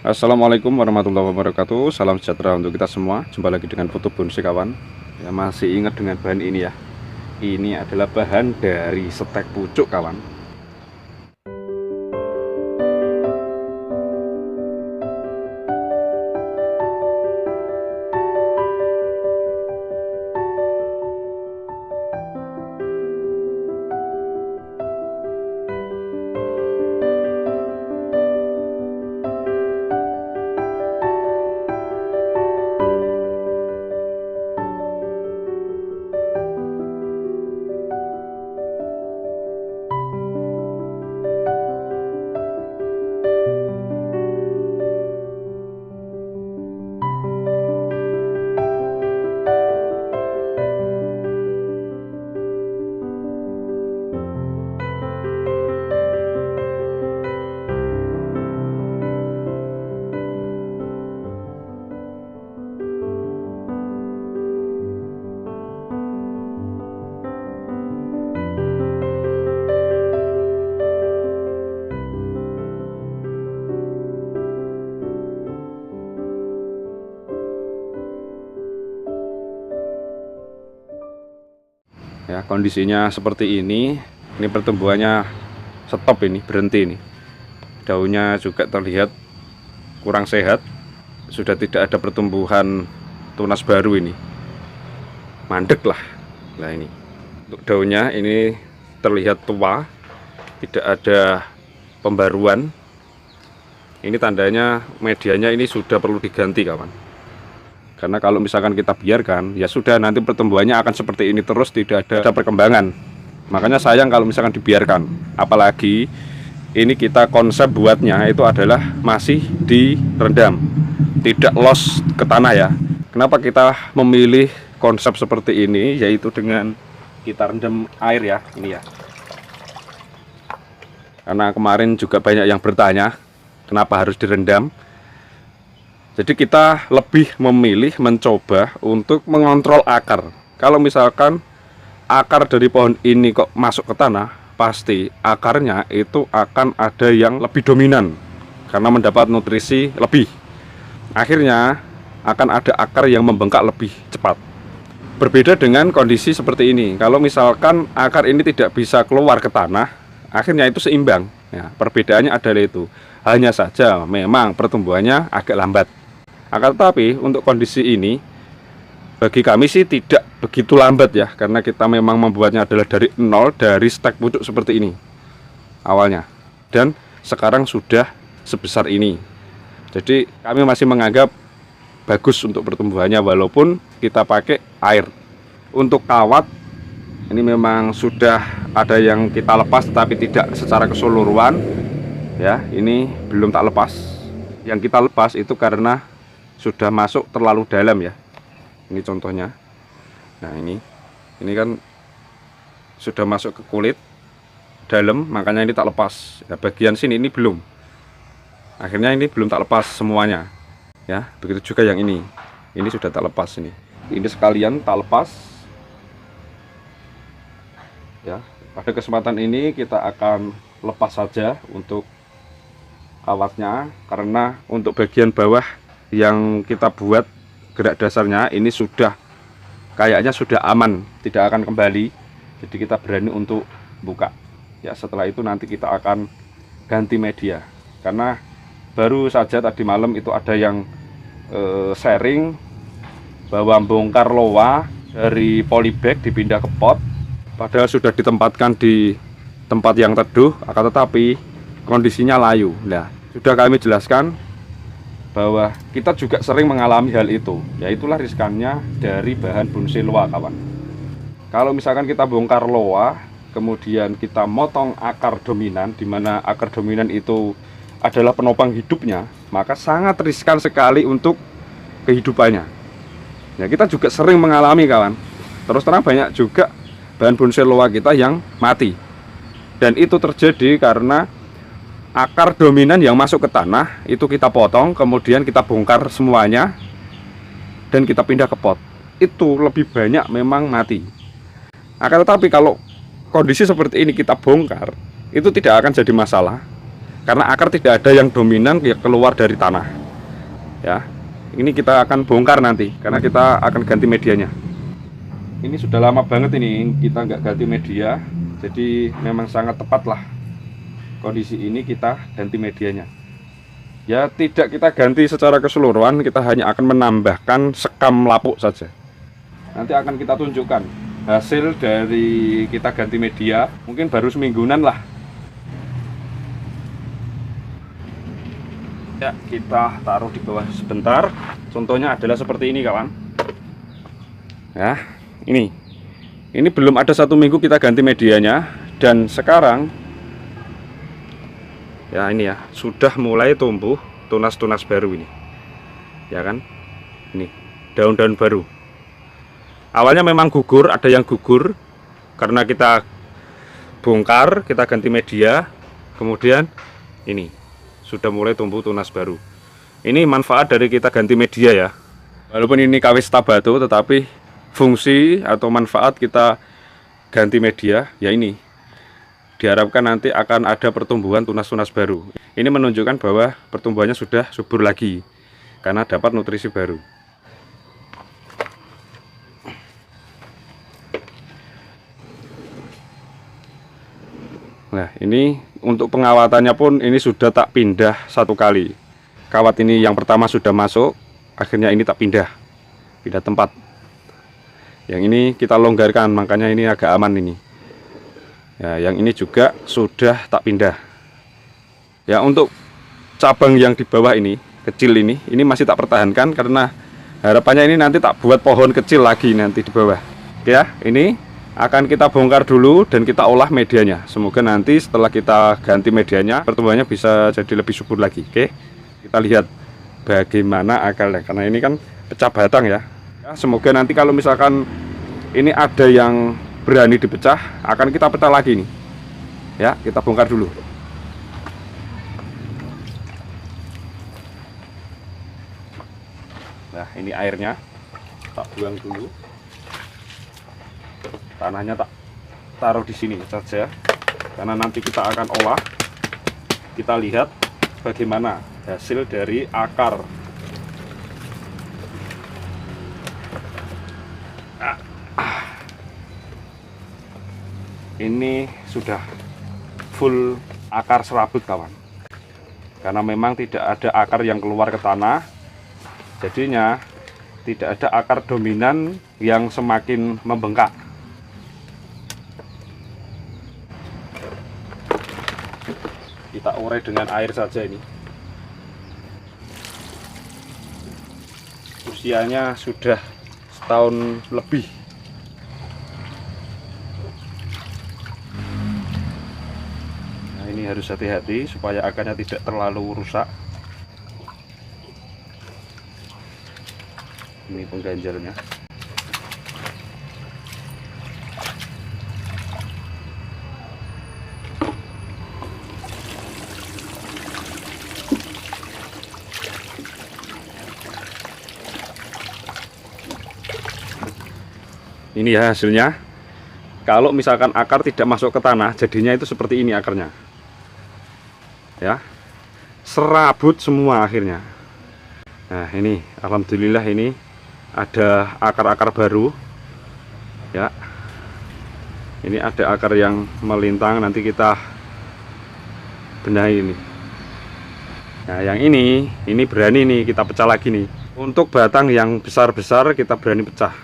Assalamualaikum warahmatullahi wabarakatuh. Salam sejahtera untuk kita semua. Jumpa lagi dengan foto bonsai kawan. Ya, masih ingat dengan bahan ini ya. Ini adalah bahan dari stek pucuk kawan. Ya, kondisinya seperti ini. Ini pertumbuhannya stop, ini berhenti ini. Daunnya juga terlihat kurang sehat. Sudah tidak ada pertumbuhan tunas baru ini. Mandek lah. Nah ini. Untuk daunnya ini terlihat tua. Tidak ada pembaruan. Ini tandanya medianya ini sudah perlu diganti kawan. Karena kalau misalkan kita biarkan, ya sudah, nanti pertumbuhannya akan seperti ini terus, tidak ada perkembangan. Makanya sayang kalau misalkan dibiarkan. Apalagi ini kita konsep buatnya itu adalah masih direndam, tidak los ke tanah ya. Kenapa kita memilih konsep seperti ini, yaitu dengan kita rendam air ya, ini ya. Karena kemarin juga banyak yang bertanya, kenapa harus direndam. Jadi kita lebih memilih mencoba untuk mengontrol akar. Kalau misalkan akar dari pohon ini kok masuk ke tanah, pasti akarnya itu akan ada yang lebih dominan karena mendapat nutrisi lebih. Akhirnya akan ada akar yang membengkak lebih cepat. Berbeda dengan kondisi seperti ini. Kalau misalkan akar ini tidak bisa keluar ke tanah, akhirnya itu seimbang. Ya, perbedaannya adalah itu. Hanya saja memang pertumbuhannya agak lambat. Akan tetapi untuk kondisi ini bagi kami sih tidak begitu lambat ya, karena kita memang membuatnya adalah dari nol, dari stek pucuk seperti ini awalnya, dan sekarang sudah sebesar ini. Jadi kami masih menganggap bagus untuk pertumbuhannya walaupun kita pakai air. Untuk kawat ini memang sudah ada yang kita lepas tetapi tidak secara keseluruhan ya, ini belum tak lepas. Yang kita lepas itu karena sudah masuk terlalu dalam ya. Ini contohnya. Nah ini kan sudah masuk ke kulit dalam, makanya ini tak lepas. Ya, bagian sini ini belum. Akhirnya ini belum tak lepas semuanya. Ya, begitu juga yang ini. Ini sudah tak lepas ini. Ini sekalian tak lepas. Ya, pada kesempatan ini kita akan lepas saja untuk kawatnya, karena untuk bagian bawah yang kita buat gerak dasarnya ini sudah kayaknya sudah aman, tidak akan kembali. Jadi kita berani untuk buka ya. Setelah itu nanti kita akan ganti media, karena baru saja tadi malam itu ada yang sharing bahwa bongkar loa dari polybag dipindah ke pot, padahal sudah ditempatkan di tempat yang teduh, akan tetapi kondisinya layu. Nah, sudah kami jelaskan bahwa kita juga sering mengalami hal itu. Ya, itulah riskannya dari bahan bonsai loa kawan. Kalau misalkan kita bongkar loa, kemudian kita motong akar dominan, di mana akar dominan itu adalah penopang hidupnya, maka sangat riskan sekali untuk kehidupannya. Ya, kita juga sering mengalami kawan. Terus terang banyak juga bahan bonsai loa kita yang mati. Dan itu terjadi karena akar dominan yang masuk ke tanah itu kita potong, kemudian kita bongkar semuanya dan kita pindah ke pot. Itu lebih banyak memang mati. Akan tetapi kalau kondisi seperti ini kita bongkar, itu tidak akan jadi masalah. karena akar tidak ada yang dominan keluar dari tanah. Ya, ini kita akan bongkar nanti karena kita akan ganti medianya. Ini sudah lama banget ini kita nggak ganti media, jadi memang sangat tepat lah kondisi ini kita ganti medianya. Ya, tidak kita ganti secara keseluruhan, kita hanya akan menambahkan sekam lapuk saja. Nanti akan kita tunjukkan hasil dari kita ganti media, mungkin baru semingguan lah. Ya, kita taruh di bawah sebentar. Contohnya adalah seperti ini kawan. Ya, ini belum ada 1 minggu kita ganti medianya, dan sekarang ya ini ya sudah mulai tumbuh tunas-tunas baru ini, ya kan? Ini daun-daun baru. Awalnya memang gugur, ada yang gugur karena kita bongkar, kita ganti media, kemudian ini sudah mulai tumbuh tunas baru. Ini manfaat dari kita ganti media ya. Walaupun ini kawis tabatu, tetapi fungsi atau manfaat kita ganti media ya ini. Diharapkan nanti akan ada pertumbuhan tunas-tunas baru. Ini menunjukkan bahwa pertumbuhannya sudah subur lagi karena dapat nutrisi baru. Nah, ini untuk pengawatannya pun ini sudah tak pindah 1 kali. Kawat ini yang pertama sudah masuk, akhirnya ini tak pindah tempat. Yang ini kita longgarkan, makanya ini agak aman ini. Ya, yang ini juga sudah tak pindah. Ya, untuk cabang yang di bawah ini, kecil ini masih tak pertahankan karena harapannya ini nanti tak buat pohon kecil lagi nanti di bawah. Ya, ini akan kita bongkar dulu dan kita olah medianya. Semoga nanti setelah kita ganti medianya pertumbuhannya bisa jadi lebih subur lagi. Oke, kita lihat bagaimana akarnya karena ini kan pecah batang ya. Semoga nanti kalau misalkan ini ada yang berani dipecah, akan kita pecah lagi nih. Ya, kita bongkar dulu. Nah, ini airnya tak buang dulu. Tanahnya tak taruh di sini saja karena nanti kita akan olah. Kita lihat bagaimana hasil dari akar. Ini sudah full akar serabut kawan, karena memang tidak ada akar yang keluar ke tanah, jadinya tidak ada akar dominan yang semakin membengkak. Kita urai dengan air saja ini. Usianya sudah 1 tahun lebih. Nah, ini harus hati-hati supaya akarnya tidak terlalu rusak. Ini pengganjalnya. Ini ya hasilnya. Kalau misalkan akar tidak masuk ke tanah, jadinya itu seperti ini akarnya. Ya, serabut semua akhirnya. Nah, ini alhamdulillah ini ada akar-akar baru. Ya, ini ada akar yang melintang, nanti kita benahi ini. Nah, yang ini berani nih kita pecah lagi nih. Untuk batang yang besar-besar kita berani pecah.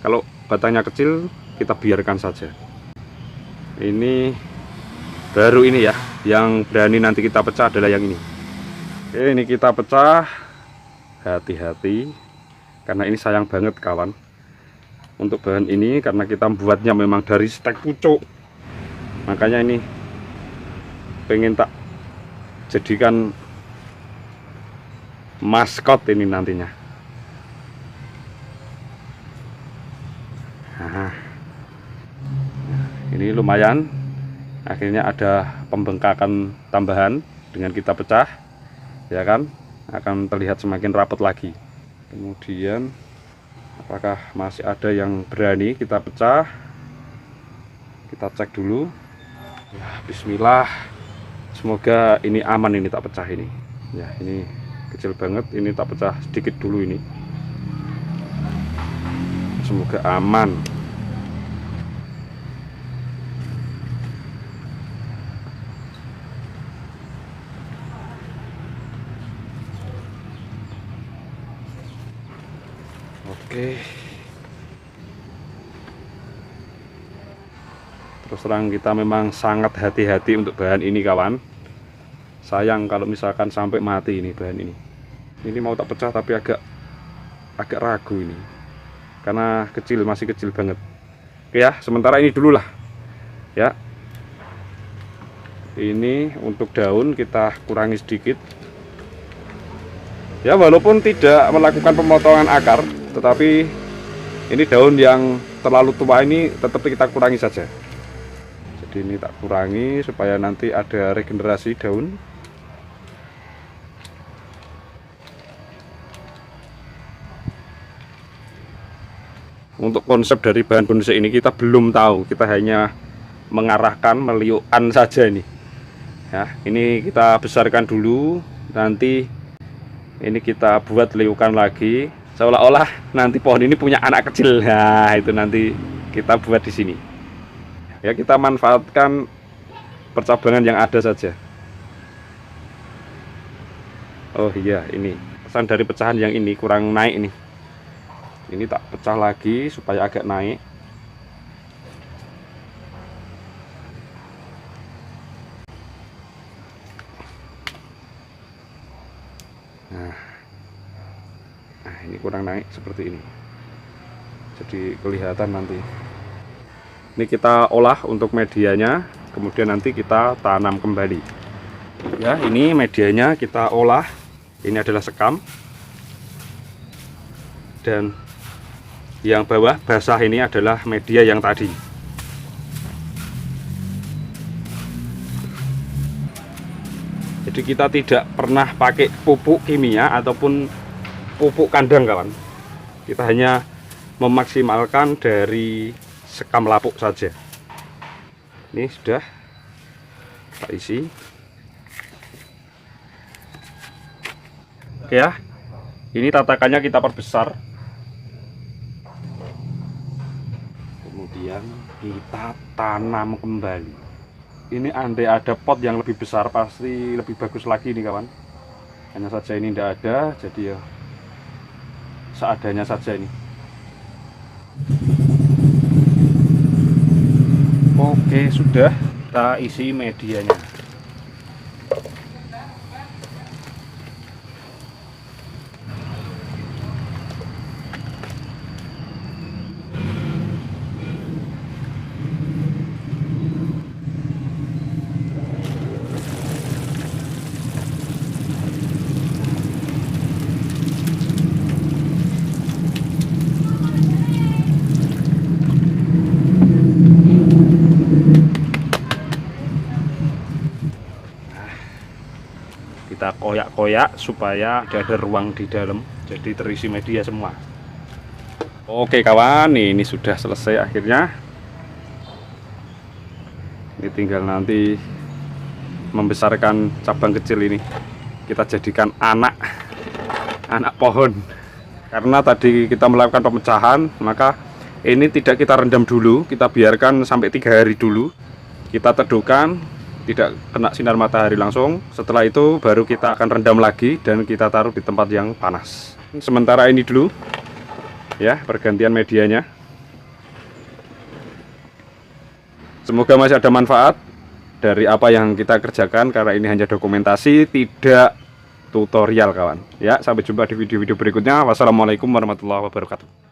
Kalau batangnya kecil kita biarkan saja. Ini baru ini ya, yang berani nanti kita pecah adalah yang ini. Oke, ini kita pecah. Hati-hati karena ini sayang banget kawan. Untuk bahan ini karena kita membuatnya memang dari stek pucuk, makanya ini pengen tak jadikan maskot ini nantinya. Nah, ini lumayan, akhirnya ada pembengkakan tambahan dengan kita pecah, ya kan, akan terlihat semakin rapat lagi. Kemudian apakah masih ada yang berani kita pecah, kita cek dulu ya. Bismillah, Semoga ini aman, ini tak pecah ini. Ya, ini kecil banget, ini tak pecah sedikit dulu ini. Semoga aman. Oke. Terus terang kita memang sangat hati-hati untuk bahan ini kawan. Sayang kalau misalkan sampai mati ini bahan ini. Ini mau tak pecah tapi agak ragu ini. Karena kecil, masih kecil banget. Oke ya, sementara ini dulu lah. Ya. Ini untuk daun kita kurangi sedikit. Ya, walaupun tidak melakukan pemotongan akar, tetapi ini daun yang terlalu tua ini tetap kita kurangi saja. Jadi ini tak kurangi supaya nanti ada regenerasi daun. Untuk konsep dari bahan bonsai ini kita belum tahu, kita hanya mengarahkan meliukan saja ini. Ya, ini kita besarkan dulu, nanti ini kita buat liukan lagi, seolah-olah nanti pohon ini punya anak kecil. Nah, itu nanti kita buat di sini. Ya, kita manfaatkan percabangan yang ada saja. Oh iya, ini pesan dari pecahan yang ini kurang naik ini. Ini tak pecah lagi supaya agak naik. Nah, ini kurang naik seperti ini. Jadi kelihatan nanti. Ini kita olah untuk medianya, kemudian nanti kita tanam kembali. Ya, ini medianya kita olah. Ini adalah sekam. Dan yang bawah basah ini adalah media yang tadi. Jadi kita tidak pernah pakai pupuk kimia ataupun pupuk kandang kawan. Kita hanya memaksimalkan dari sekam lapuk saja. Ini sudah kita isi. Oke ya, ini tatakannya kita perbesar. Kemudian kita tanam kembali. Ini andai ada pot yang lebih besar pasti lebih bagus lagi nih kawan. Hanya saja ini tidak ada, jadi ya seadanya saja ini. Oke, sudah kita isi medianya. Kita koyak-koyak supaya tidak ada ruang di dalam, jadi terisi media semua. Oke kawan, ini sudah selesai akhirnya. Ini tinggal nanti membesarkan cabang kecil ini, kita jadikan anak pohon. Karena tadi kita melakukan pemecahan, maka ini tidak kita rendam dulu, kita biarkan sampai 3 hari dulu. Kita teduhkan, tidak kena sinar matahari langsung. Setelah itu baru kita akan rendam lagi dan kita taruh di tempat yang panas. Sementara ini dulu ya pergantian medianya. Semoga masih ada manfaat dari apa yang kita kerjakan, karena ini hanya dokumentasi, tidak tutorial kawan. Ya, sampai jumpa di video-video berikutnya. Wassalamualaikum warahmatullahi wabarakatuh.